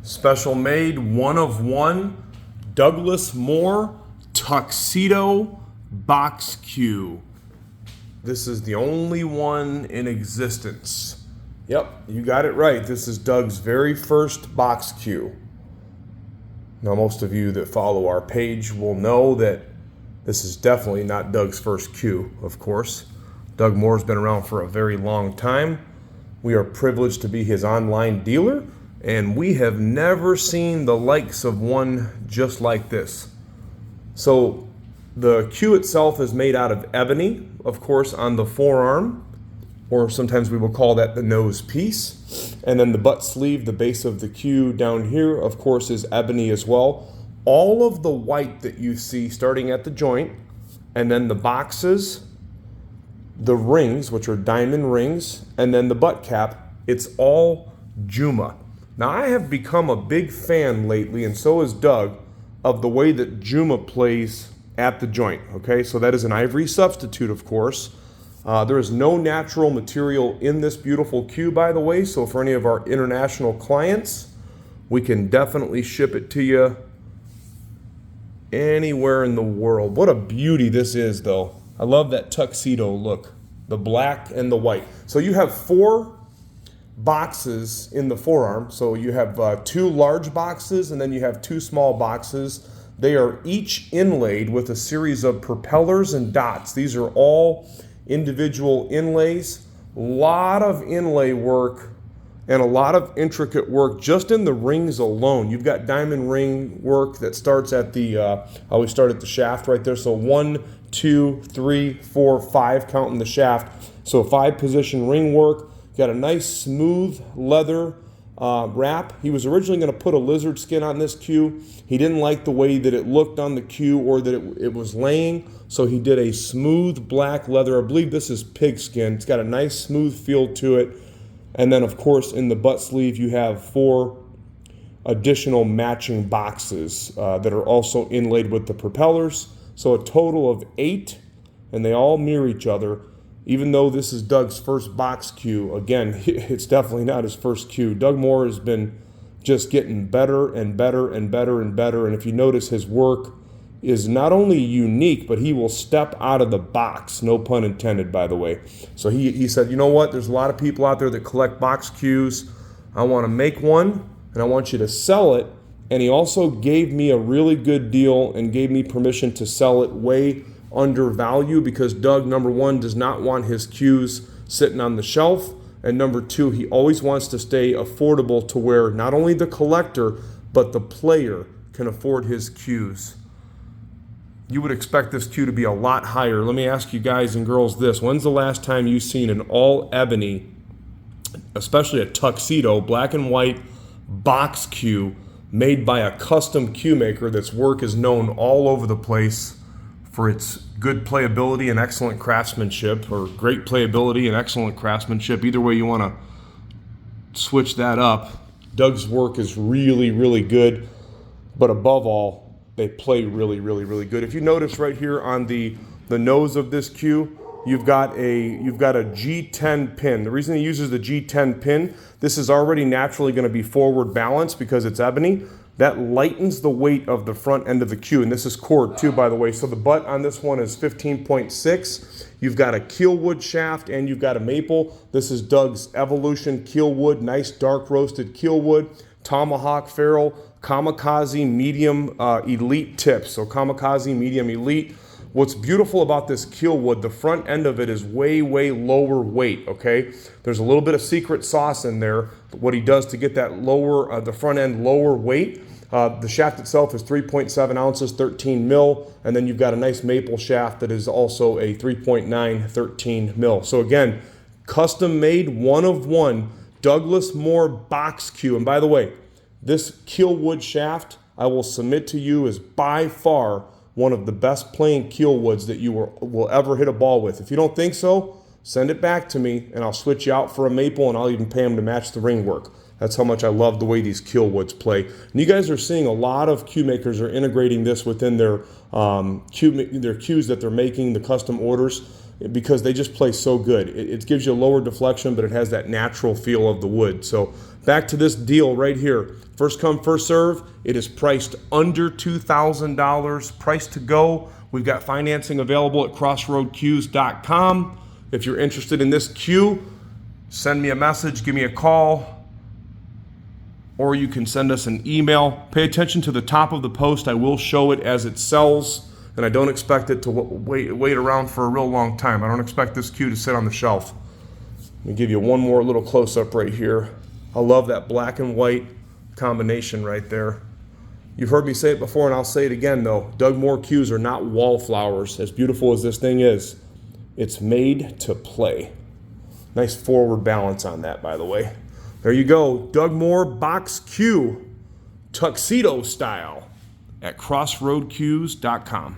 Special made, one of one, Douglas Moore Tuxedo box cue. This is the only one in existence. Yep, you got it right. This is Doug's very first box cue. Now, most of you that follow our page will know that this is definitely not Doug's first cue, of course. Doug Moore's been around for a very long time. We are privileged to be his online dealer, and we have never seen the likes of one just like this. So the cue itself is made out of ebony, of course, on the forearm, or sometimes we will call that the nose piece. And then the butt sleeve, the base of the cue down here, of course, is ebony as well. All of the white that you see starting at the joint, and then the boxes, the rings, which are diamond rings, and then the butt cap, it's all Juma. Now, I have become a big fan lately, and so has Doug, of the way that Juma plays at the joint, okay? So that is an ivory substitute, of course. There is no natural material in this beautiful cue, by the way, so for any of our international clients, we can definitely ship it to you anywhere in the world. What a beauty this is, though. I love that tuxedo look, the black and the white. So you have 4 boxes in the forearm. So you have 2 large boxes and then you have 2 small boxes. They are each inlaid with a series of propellers and dots. These are all individual inlays. A lot of inlay work and a lot of intricate work just in the rings alone. You've got diamond ring work that starts at the, I always start at the shaft right there. So 1, 2, 3, 4, 5, counting the shaft. So 5 position ring work. Got a nice smooth leather wrap. He was originally going to put a lizard skin on this cue. He didn't like the way that it looked on the cue or that it was laying, so he did a smooth black leather. I believe this is pig skin. It's got a nice smooth feel to it. And then, of course, in the butt sleeve, you have 4 additional matching boxes that are also inlaid with the propellers. So a total of 8, and they all mirror each other. Even though this is Doug's first box cue, again, it's definitely not his first cue. Doug Moore has been just getting better and better and better and better. And if you notice, his work is not only unique, but he will step out of the box, no pun intended, by the way. So he said, you know what, there's a lot of people out there that collect box cues. I want to make one, and I want you to sell it. And he also gave me a really good deal and gave me permission to sell it way under value, because Doug, number 1, does not want his cues sitting on the shelf, and number 2, he always wants to stay affordable to where not only the collector but the player can afford his cues. You would expect this cue to be a lot higher. Let me ask you guys and girls this: when's the last time you've seen an all ebony, especially a tuxedo, black and white box cue made by a custom cue maker that's work is known all over the place for its good playability and excellent craftsmanship, or great playability and excellent craftsmanship? Either way you want to switch that up. Doug's work is really, really good, but above all, they play really, really, really good. If you notice right here on the nose of this cue, you've got a G10 pin. The reason he uses the G10 pin, this is already naturally going to be forward balanced because it's ebony. That lightens the weight of the front end of the cue, and this is cord too, by the way. So the butt on this one is 15.6. You've got a keel wood shaft and you've got a maple. This is Doug's Evolution keel wood, nice dark roasted keel wood, tomahawk ferrule, kamikaze medium elite tips. So kamikaze medium elite. What's beautiful about this keel wood, the front end of it is way, way lower weight, okay? There's a little bit of secret sauce in there. What he does to get that lower, the front end lower weight, the shaft itself is 3.7 ounces, 13 mil, and then you've got a nice maple shaft that is also a 3.9, 13 mil. So again, custom made, one of one, Douglas Moore box cue. And by the way, this keel wood shaft, I will submit to you, is by far one of the best playing keel woods that you will ever hit a ball with. If you don't think so, send it back to me and I'll switch you out for a maple, and I'll even pay them to match the ring work. That's how much I love the way these keel woods play. And you guys are seeing a lot of cue makers are integrating this within their cues that they're making, the custom orders, because they just play so good. It gives you a lower deflection, but it has that natural feel of the wood. So back to this deal right here. First come, first serve. It is priced under $2,000. Price to go. We've got financing available at crossroadcues.com. If you're interested in this cue, send me a message, give me a call, or you can send us an email. Pay attention to the top of the post. I will show it as it sells, and I don't expect it to wait around for a real long time. I don't expect this cue to sit on the shelf. Let me give you one more little close-up right here. I love that black and white combination right there. You've heard me say it before, and I'll say it again though. Doug Moore cues are not wallflowers. As beautiful as this thing is, it's made to play. Nice forward balance on that, by the way. There you go, Doug Moore box cue, tuxedo style, at crossroadcues.com.